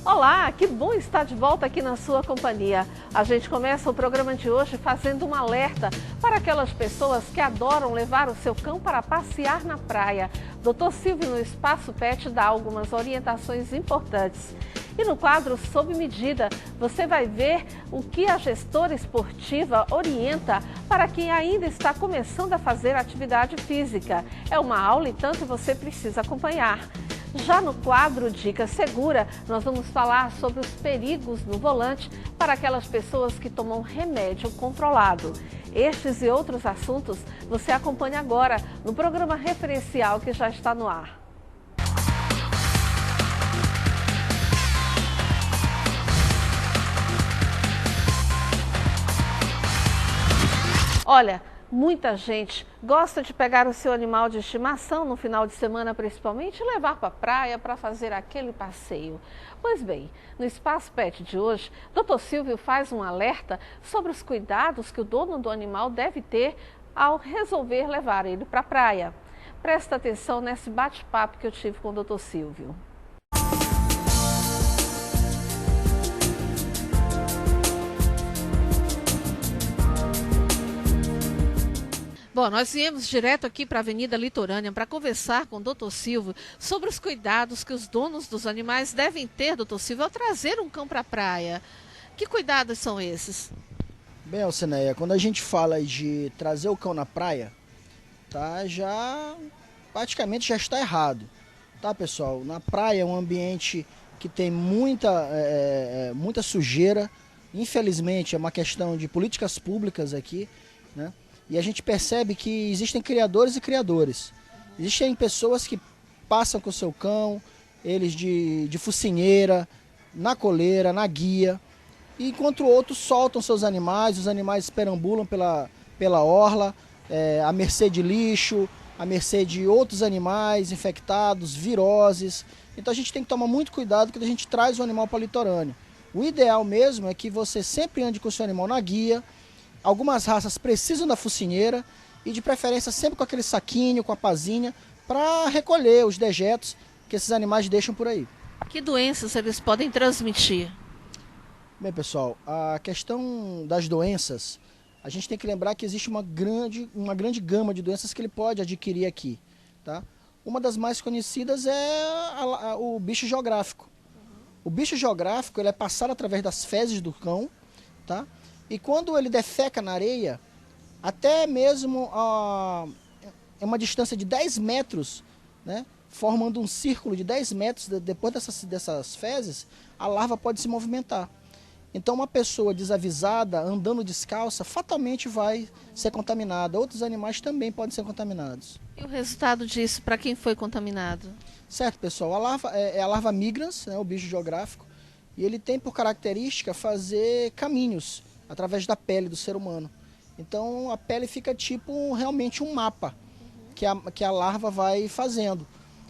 Olá, que bom estar de volta aqui na sua companhia. A gente começa o programa de hoje fazendo um alerta para aquelas pessoas que adoram levar o seu cão para passear na praia. Dr. Silvio, no Espaço Pet, dá algumas orientações importantes. E no quadro Sob Medida, você vai ver o que a gestora esportiva orienta para quem ainda está começando a fazer atividade física. É uma aula e tanto você precisa acompanhar. Já no quadro Dica Segura, nós vamos falar sobre os perigos no volante para aquelas pessoas que tomam remédio controlado. Estes e outros assuntos você acompanha agora no programa referencial que já está no ar. Olha, muita gente gosta de pegar o seu animal de estimação no final de semana, principalmente, e levar para a praia para fazer aquele passeio. Pois bem, no Espaço Pet de hoje, Dr. Silvio faz um alerta sobre os cuidados que o dono do animal deve ter ao resolver levar ele para a praia. Presta atenção nesse bate-papo que eu tive com o Dr. Silvio. Bom, nós viemos direto aqui para a Avenida Litorânea para conversar com o Dr. Silvio sobre os cuidados que os donos dos animais devem ter, Dr. Silvio, ao trazer um cão para a praia. Que cuidados são esses? Bem, Alcineia, quando a gente fala de trazer o cão na praia, tá, praticamente já está errado, tá, pessoal? Na praia é um ambiente que tem muita sujeira, infelizmente é uma questão de políticas públicas aqui, né? E a gente percebe que existem criadores e criadores. Existem pessoas que passam com o seu cão, eles de focinheira, na coleira, na guia, enquanto outros soltam seus animais, os animais perambulam pela orla, à mercê de lixo, à mercê de outros animais infectados, viroses. Então a gente tem que tomar muito cuidado quando a gente traz o animal para o litorâneo. O ideal mesmo é que você sempre ande com o seu animal na guia. Algumas raças precisam da focinheira e de preferência sempre com aquele saquinho, com a pazinha, para recolher os dejetos que esses animais deixam por aí. Que doenças eles podem transmitir? Bem, pessoal, a questão das doenças, a gente tem que lembrar que existe uma grande gama de doenças que ele pode adquirir aqui, tá? Uma das mais conhecidas é o bicho geográfico. O bicho geográfico ele é passado através das fezes do cão, tá? E quando ele defeca na areia, até mesmo é uma distância de 10 metros, né, formando um círculo de 10 metros, depois dessas fezes, a larva pode se movimentar. Então uma pessoa desavisada, andando descalça, fatalmente vai ser contaminada. Outros animais também podem ser contaminados. E o resultado disso para quem foi contaminado? Certo, pessoal. A larva é a larva migrans, né, o bicho geográfico, e ele tem por característica fazer caminhos através da pele do ser humano. Então a pele fica tipo realmente um mapa que a larva vai fazendo.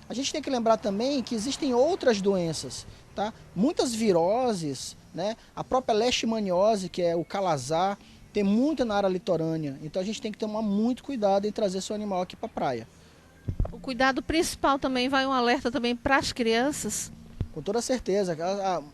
A gente tem que lembrar também que existem outras doenças, tá? Muitas viroses, né? A própria leishmaniose, que é o calazar, tem muita na área litorânea. Então a gente tem que tomar muito cuidado em trazer seu animal aqui para a praia. O cuidado principal também vai um alerta também para as crianças? Com toda certeza.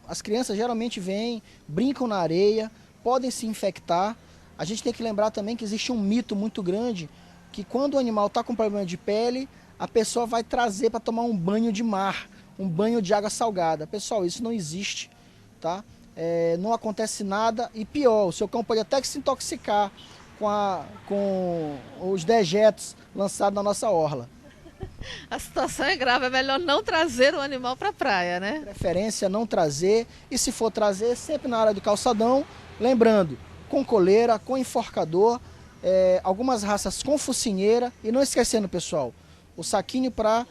As crianças geralmente vêm, brincam na areia, podem se infectar. A gente tem que lembrar também que existe um mito muito grande, que quando o animal está com problema de pele, a pessoa vai trazer para tomar um banho de mar, um banho de água salgada. Pessoal, isso não existe, tá? Não acontece nada e pior, o seu cão pode até que se intoxicar com os dejetos lançados na nossa orla. A situação é grave, é melhor não trazer o animal para a praia, né? Preferência não trazer, e se for trazer, sempre na área do calçadão, lembrando, com coleira, com enforcador, algumas raças com focinheira, e não esquecendo, pessoal, o saquinho para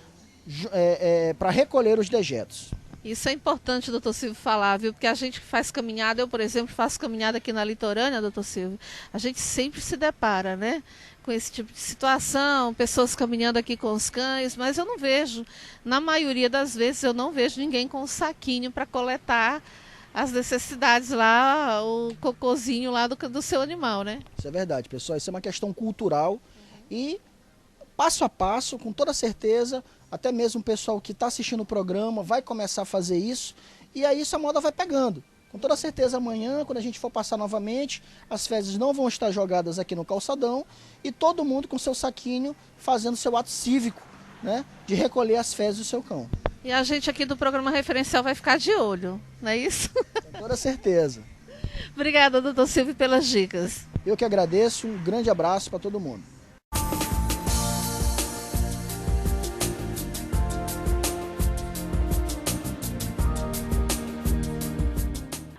recolher os dejetos. Isso é importante, doutor Silvio, falar, viu? Porque a gente faz caminhada, eu, por exemplo, faço caminhada aqui na litorânea, doutor Silvio, a gente sempre se depara, né, com esse tipo de situação, pessoas caminhando aqui com os cães, mas eu não vejo, na maioria das vezes, eu não vejo ninguém com um saquinho para coletar as necessidades lá, o cocôzinho lá do seu animal, né? Isso é verdade, pessoal, isso é uma questão cultural e passo a passo, com toda certeza, até mesmo o pessoal que está assistindo o programa vai começar a fazer isso e aí essa moda vai pegando. Com toda certeza amanhã, quando a gente for passar novamente, as fezes não vão estar jogadas aqui no calçadão e todo mundo com seu saquinho fazendo seu ato cívico, né, de recolher as fezes do seu cão. E a gente aqui do programa referencial vai ficar de olho, não é isso? Com toda certeza. Obrigada, doutor Silvio, pelas dicas. Eu que agradeço, um grande abraço para todo mundo.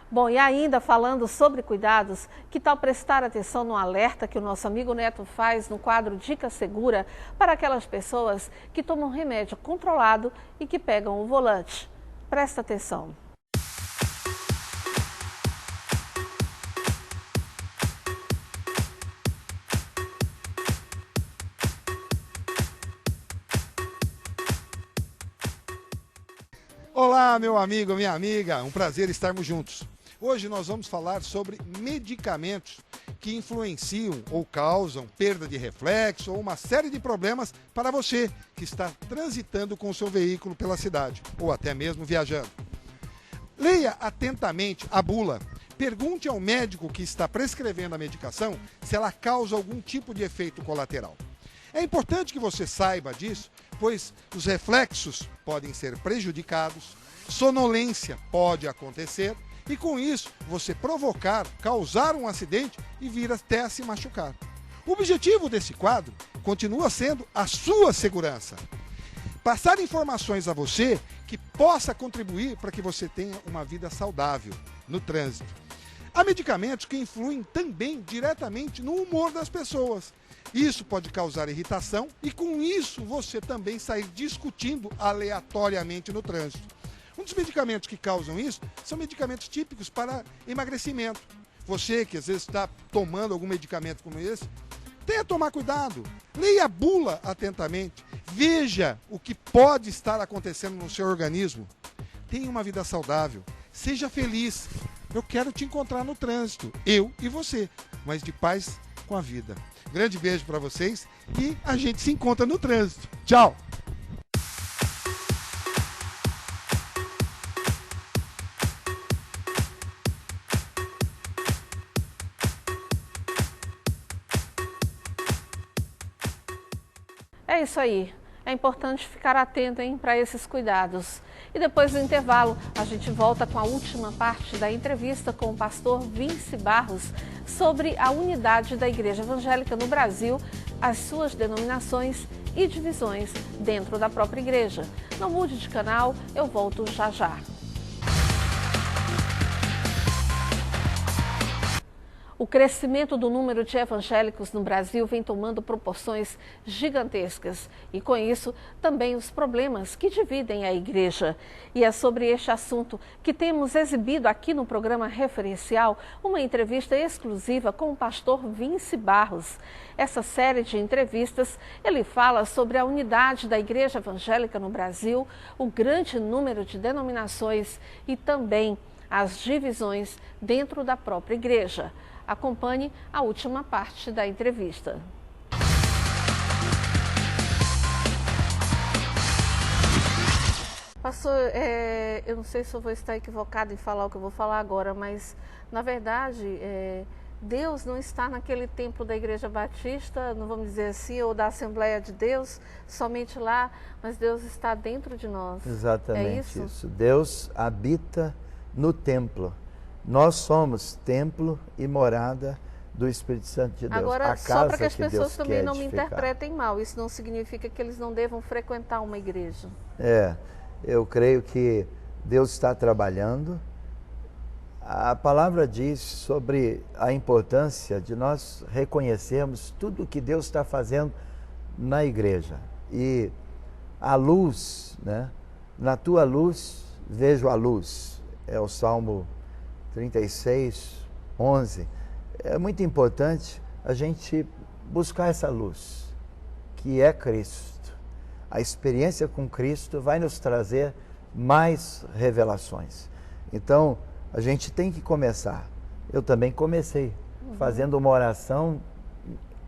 Bom, e ainda falando sobre cuidados, que tal prestar atenção no alerta que o nosso amigo Neto faz no quadro Dica Segura para aquelas pessoas que tomam remédio controlado e que pegam o volante? Presta atenção. Olá, meu amigo, minha amiga, um prazer estarmos juntos. Hoje nós vamos falar sobre medicamentos que influenciam ou causam perda de reflexo ou uma série de problemas para você que está transitando com o seu veículo pela cidade ou até mesmo viajando. Leia atentamente a bula. Pergunte ao médico que está prescrevendo a medicação se ela causa algum tipo de efeito colateral. É importante que você saiba disso, pois os reflexos podem ser prejudicados, sonolência pode acontecer e com isso você causar um acidente e vir até a se machucar. O objetivo desse quadro continua sendo a sua segurança. Passar informações a você que possa contribuir para que você tenha uma vida saudável no trânsito. Há medicamentos que influem também diretamente no humor das pessoas. Isso pode causar irritação e com isso você também sair discutindo aleatoriamente no trânsito. Um dos medicamentos que causam isso são medicamentos típicos para emagrecimento. Você que às vezes está tomando algum medicamento como esse, tenha a tomar cuidado. Leia a bula atentamente. Veja o que pode estar acontecendo no seu organismo. Tenha uma vida saudável. Seja feliz. Eu quero te encontrar no trânsito, eu e você, mas de paz com a vida. Grande beijo para vocês e a gente se encontra no trânsito. Tchau! É isso aí. É importante ficar atento, para esses cuidados. E depois do intervalo, a gente volta com a última parte da entrevista com o pastor Vinci Barros sobre a unidade da Igreja Evangélica no Brasil, as suas denominações e divisões dentro da própria igreja. Não mude de canal, eu volto já já. O crescimento do número de evangélicos no Brasil vem tomando proporções gigantescas e, com isso, também os problemas que dividem a igreja. E é sobre este assunto que temos exibido aqui no programa referencial uma entrevista exclusiva com o pastor Vinci Barros. Essa série de entrevistas, ele fala sobre a unidade da igreja evangélica no Brasil, o grande número de denominações e também as divisões dentro da própria igreja. Acompanhe a última parte da entrevista. Pastor, eu não sei se eu vou estar equivocado em falar o que eu vou falar agora, mas, na verdade, Deus não está naquele templo da Igreja Batista, não vamos dizer assim, ou da Assembleia de Deus, somente lá, mas Deus está dentro de nós. Exatamente isso. Deus habita no templo. Nós somos templo e morada do Espírito Santo de Deus. Agora, só para que as pessoas também não me edificar. interpretem mal, isso não significa que eles não devam frequentar uma igreja. Eu creio que Deus está trabalhando. A palavra diz sobre a importância de nós reconhecermos tudo o que Deus está fazendo na igreja. E a luz, né? Na tua luz, vejo a luz. É o Salmo 36, 11. É muito importante a gente buscar essa luz, que é Cristo. A experiência com Cristo vai nos trazer mais revelações. Então, a gente tem que começar. Eu também comecei fazendo uma oração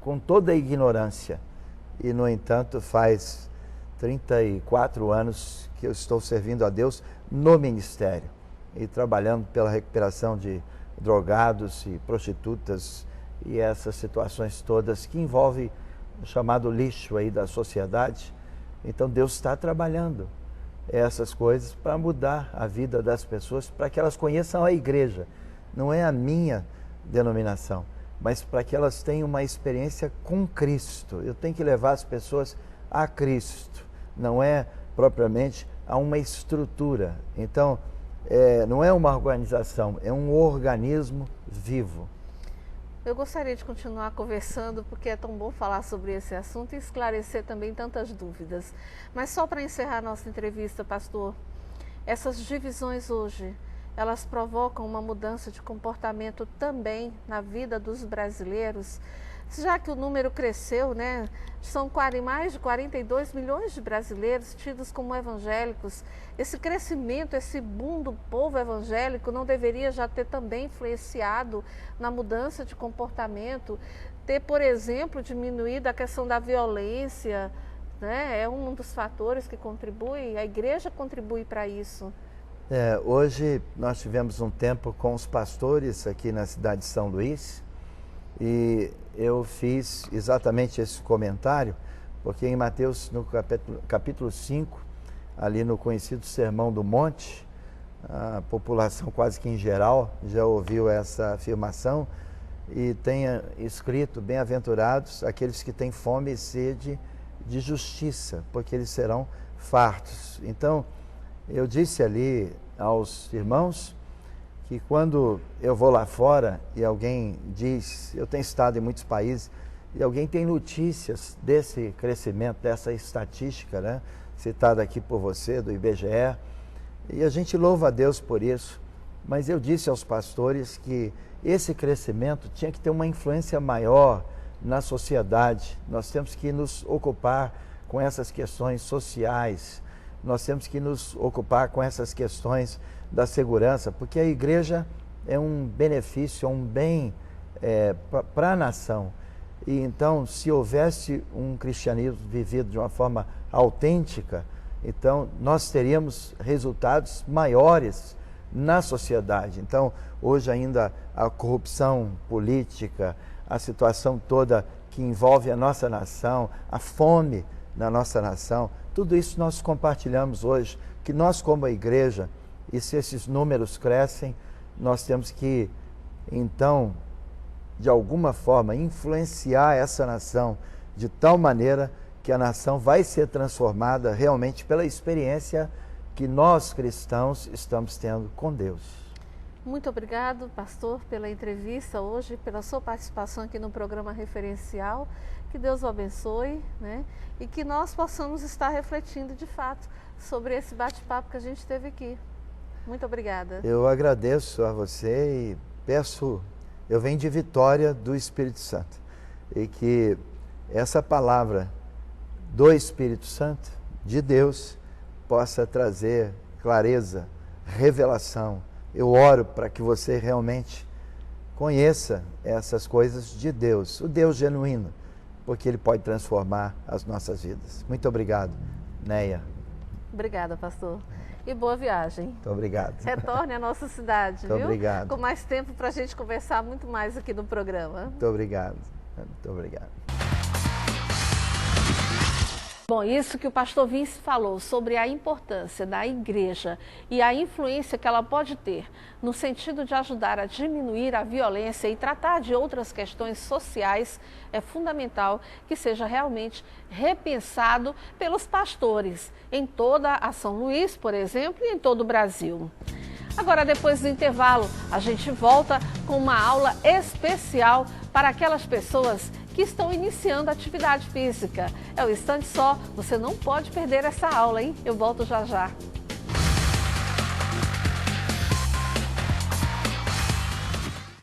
com toda a ignorância. E, no entanto, faz 34 anos que eu estou servindo a Deus no ministério. e trabalhando pela recuperação de drogados e prostitutas e essas situações todas que envolvem o chamado lixo aí da sociedade. Então Deus está trabalhando essas coisas para mudar a vida das pessoas, para que elas conheçam a igreja. Não é a minha denominação, mas para que elas tenham uma experiência com Cristo. Eu tenho que levar as pessoas a Cristo, não é propriamente a uma estrutura. Então, não é uma organização, é um organismo vivo. Eu gostaria de continuar conversando, porque é tão bom falar sobre esse assunto e esclarecer também tantas dúvidas. Mas só para encerrar nossa entrevista, pastor, essas divisões hoje, elas provocam uma mudança de comportamento também na vida dos brasileiros, já que o número cresceu, né? São mais de 42 milhões de brasileiros tidos como evangélicos. Esse crescimento, esse boom do povo evangélico não deveria já ter também influenciado na mudança de comportamento, ter, por exemplo, diminuído a questão da violência, né? É um dos fatores que contribui, a igreja contribui para isso. Hoje nós tivemos um tempo com os pastores aqui na cidade de São Luís e eu fiz exatamente esse comentário, porque em Mateus, no capítulo 5, ali no conhecido Sermão do Monte, a população quase que em geral já ouviu essa afirmação e tenha escrito: bem-aventurados aqueles que têm fome e sede de justiça, porque eles serão fartos. Então, eu disse ali aos irmãos que quando eu vou lá fora e alguém diz, eu tenho estado em muitos países, e alguém tem notícias desse crescimento, dessa estatística, né, citada aqui por você, do IBGE, e a gente louva a Deus por isso, mas eu disse aos pastores que esse crescimento tinha que ter uma influência maior na sociedade. Nós temos que nos ocupar com essas questões sociais, nós temos que nos ocupar com essas questões da segurança, porque a igreja é um benefício, é um bem para a nação. E então, se houvesse um cristianismo vivido de uma forma autêntica, então nós teríamos resultados maiores na sociedade. Então, hoje ainda a corrupção política, a situação toda que envolve a nossa nação, a fome na nossa nação, tudo isso nós compartilhamos hoje, que nós como a igreja, e se esses números crescem, nós temos que, então, de alguma forma, influenciar essa nação de tal maneira que a nação vai ser transformada realmente pela experiência que nós cristãos estamos tendo com Deus. Muito obrigado, pastor, pela entrevista hoje, pela sua participação aqui no programa Referencial. Que Deus o abençoe, né? E que nós possamos estar refletindo de fato sobre esse bate-papo que a gente teve aqui. Muito obrigada. Eu agradeço a você e peço, eu venho de Vitória do Espírito Santo, e que essa palavra do Espírito Santo, de Deus, possa trazer clareza, revelação. Eu oro para que você realmente conheça essas coisas de Deus, o Deus genuíno, porque Ele pode transformar as nossas vidas. Muito obrigado, Neia. Obrigada, pastor. E boa viagem. Muito obrigado. Retorne à nossa cidade, Muito obrigado. Com mais tempo para a gente conversar muito mais aqui no programa. Muito obrigado. Muito obrigado. Bom, isso que o pastor Vince falou sobre a importância da igreja e a influência que ela pode ter no sentido de ajudar a diminuir a violência e tratar de outras questões sociais, é fundamental que seja realmente repensado pelos pastores em toda a São Luís, por exemplo, e em todo o Brasil. Agora, depois do intervalo, a gente volta com uma aula especial para aquelas pessoas que estão iniciando atividade física. É o instante só, você não pode perder essa aula, hein? Eu volto já já.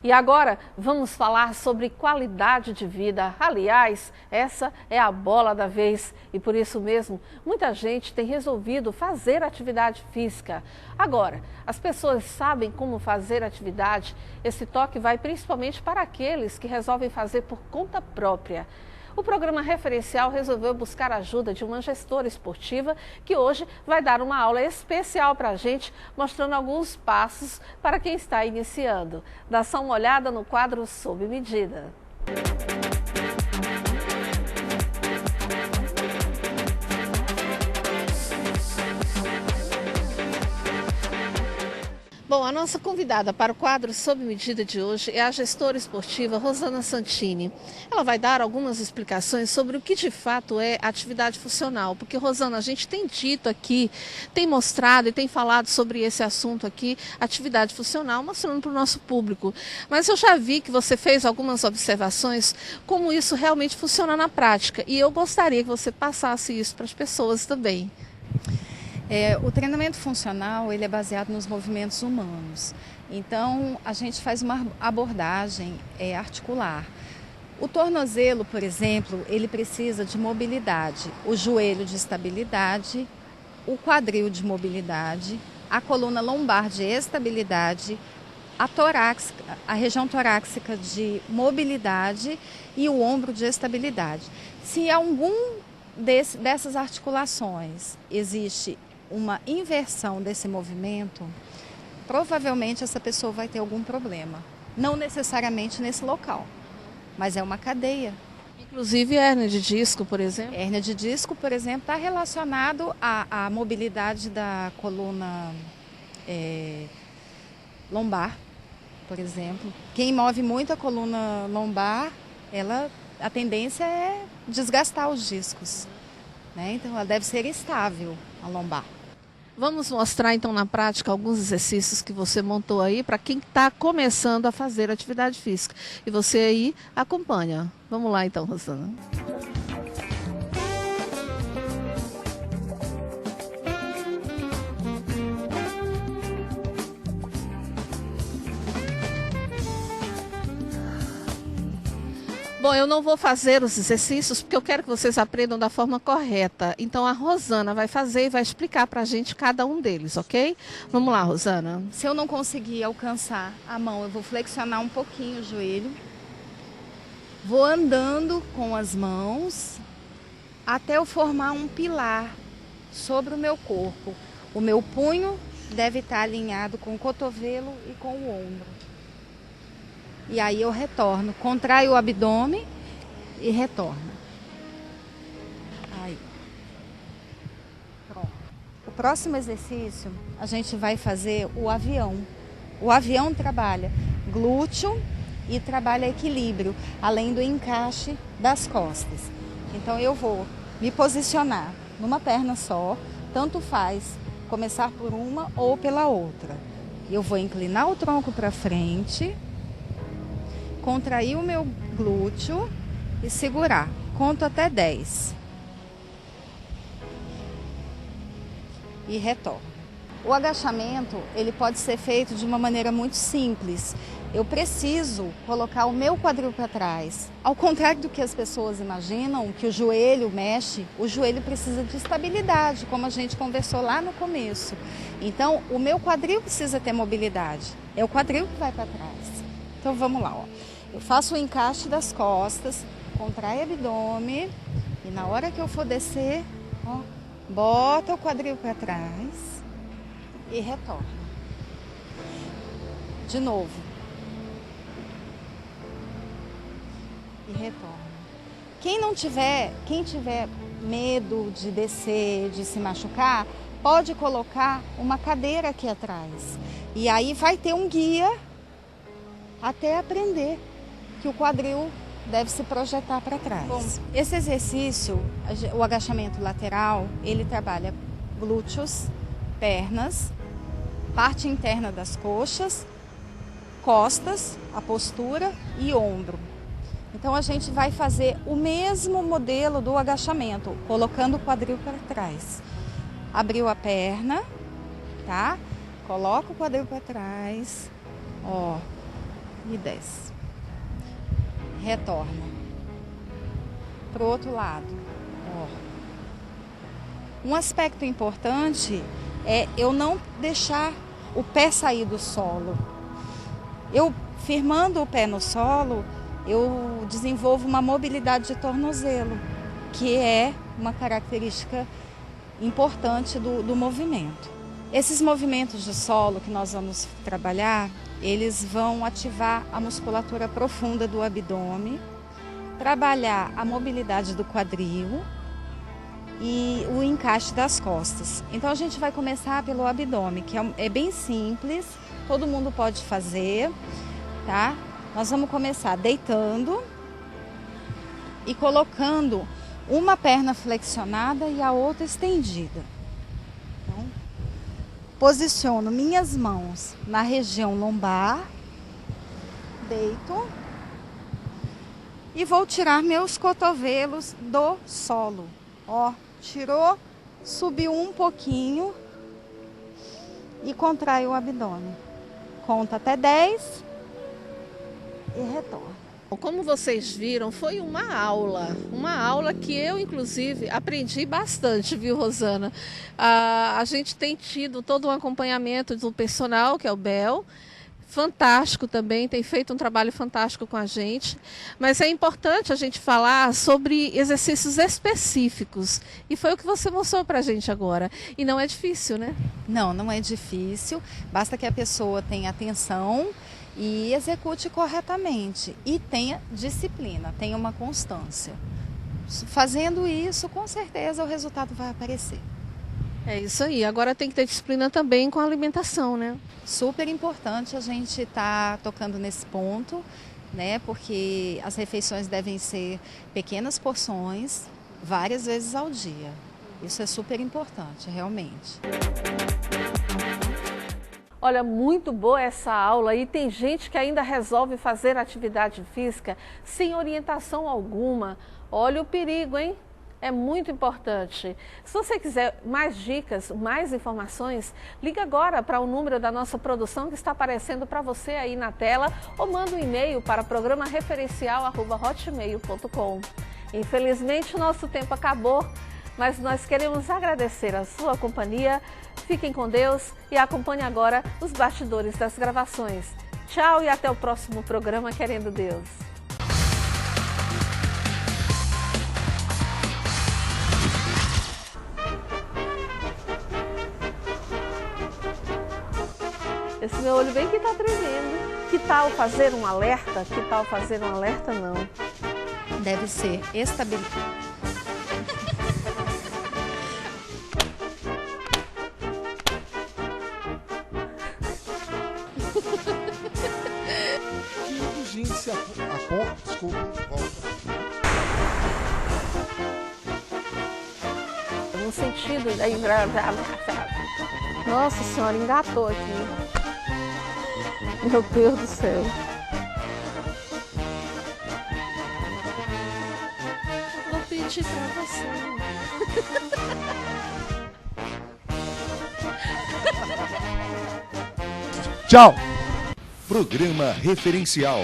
E agora vamos falar sobre qualidade de vida. Aliás, essa é a bola da vez e por isso mesmo muita gente tem resolvido fazer atividade física. Agora, as pessoas sabem como fazer atividade? Esse toque vai principalmente para aqueles que resolvem fazer por conta própria. O programa Referencial resolveu buscar a ajuda de uma gestora esportiva que hoje vai dar uma aula especial para a gente, mostrando alguns passos para quem está iniciando. Dá só uma olhada no quadro Sob Medida. Bom, a nossa convidada para o quadro Sob Medida de hoje é a gestora esportiva Rosana Santini. Ela vai dar algumas explicações sobre o que de fato é atividade funcional, porque, Rosana, a gente tem dito aqui, tem mostrado e tem falado sobre esse assunto aqui, atividade funcional, mostrando para o nosso público. Mas eu já vi que você fez algumas observações como isso realmente funciona na prática, e eu gostaria que você passasse isso para as pessoas também. O treinamento funcional ele é baseado nos movimentos humanos, então a gente faz uma abordagem articular. O tornozelo, por exemplo, ele precisa de mobilidade, o joelho de estabilidade, o quadril de mobilidade, a coluna lombar de estabilidade, a região torácica de mobilidade e o ombro de estabilidade. Se algum dessas articulações existe uma inversão desse movimento, provavelmente essa pessoa vai ter algum problema. Não necessariamente nesse local, mas é uma cadeia. Inclusive hérnia de disco, por exemplo? Hérnia de disco, por exemplo, está relacionado à mobilidade da coluna lombar, por exemplo. Quem move muito a coluna lombar, a tendência é desgastar os discos, né? Então ela deve ser estável, a lombar. Vamos mostrar então na prática alguns exercícios que você montou aí para quem está começando a fazer atividade física. E você aí acompanha. Vamos lá então, Rosana. Bom, eu não vou fazer os exercícios porque eu quero que vocês aprendam da forma correta. Então a Rosana vai fazer e vai explicar para a gente cada um deles, ok? Vamos lá, Rosana. Se eu não conseguir alcançar a mão, eu vou flexionar um pouquinho o joelho. Vou andando com as mãos até eu formar um pilar sobre o meu corpo. O meu punho deve estar alinhado com o cotovelo e com o ombro. E aí eu retorno, contraio o abdômen e retorno. Aí. Pronto. O próximo exercício, a gente vai fazer o avião. O avião trabalha glúteo e trabalha equilíbrio, além do encaixe das costas. Então eu vou me posicionar numa perna só, tanto faz começar por uma ou pela outra. Eu vou inclinar o tronco para frente, contrair o meu glúteo e segurar. Conto até 10. E retorno. O agachamento, ele pode ser feito de uma maneira muito simples. Eu preciso colocar o meu quadril para trás. Ao contrário do que as pessoas imaginam, que o joelho mexe, o joelho precisa de estabilidade, como a gente conversou lá no começo. Então, o meu quadril precisa ter mobilidade. É o quadril que vai para trás. Então, vamos lá, ó. Eu faço o encaixe das costas, contrai o abdômen e na hora que eu for descer, ó, bota o quadril para trás e retorna. De novo. E retorna. Quem tiver medo de descer, de se machucar, pode colocar uma cadeira aqui atrás. E aí vai ter um guia até aprender que o quadril deve se projetar para trás. Bom, esse exercício, o agachamento lateral, ele trabalha glúteos, pernas, parte interna das coxas, costas, a postura e ombro. Então a gente vai fazer o mesmo modelo do agachamento, colocando o quadril para trás. Abriu a perna, tá? Coloca o quadril para trás, ó, e desce. Retorna para o outro lado. Ó. Um aspecto importante é eu não deixar o pé sair do solo. Eu firmando o pé no solo, eu desenvolvo uma mobilidade de tornozelo, que é uma característica importante do movimento. Esses movimentos de solo que nós vamos trabalhar, eles vão ativar a musculatura profunda do abdômen, trabalhar a mobilidade do quadril e o encaixe das costas. Então a gente vai começar pelo abdômen, que é bem simples, todo mundo pode fazer, tá? Nós vamos começar deitando e colocando uma perna flexionada e a outra estendida. Então, posiciono minhas mãos na região lombar, deito e vou tirar meus cotovelos do solo. Ó, tirou, subiu um pouquinho e contrai o abdômen. Conta até 10 e retorna. Como vocês viram, foi uma aula que eu, inclusive, aprendi bastante, viu, Rosana? A gente tem tido todo um acompanhamento do personal, que é o Bel, fantástico também, tem feito um trabalho fantástico com a gente, mas é importante a gente falar sobre exercícios específicos, e foi o que você mostrou pra gente agora, e não é difícil, né? Não é difícil, basta que a pessoa tenha atenção e execute corretamente e tenha disciplina, tenha uma constância. Fazendo isso, com certeza o resultado vai aparecer. É isso aí, agora tem que ter disciplina também com a alimentação, né? Super importante a gente estar tocando nesse ponto, né? Porque as refeições devem ser pequenas porções, várias vezes ao dia. Isso é super importante, realmente. Olha, muito boa essa aula e tem gente que ainda resolve fazer atividade física sem orientação alguma. Olha o perigo, hein? É muito importante. Se você quiser mais dicas, mais informações, liga agora para o número da nossa produção que está aparecendo para você aí na tela ou manda um e-mail para programareferencial@hotmail.com. Infelizmente, o nosso tempo acabou, mas nós queremos agradecer a sua companhia. Fiquem com Deus e acompanhe agora os bastidores das gravações. Tchau e até o próximo programa, querendo Deus. Esse meu olho bem que tá tremendo. Que tal fazer um alerta? Que tal fazer um alerta? Não. Deve ser estabilidade. os índices apontam, desculpa, volta. No sentido da engravidada. Nossa senhora, engatou aqui. Meu Deus do céu. Vou pedir pra você. Tchau! Programa Referencial.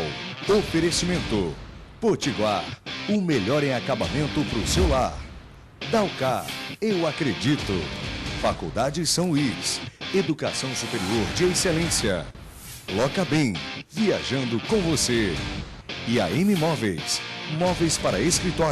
Oferecimento. Potiguar. O melhor em acabamento para o seu lar. Dalcar. Eu acredito. Faculdade São Luís. Educação superior de excelência. Loca Bem. Viajando com você. E a M Móveis. Móveis para escritório.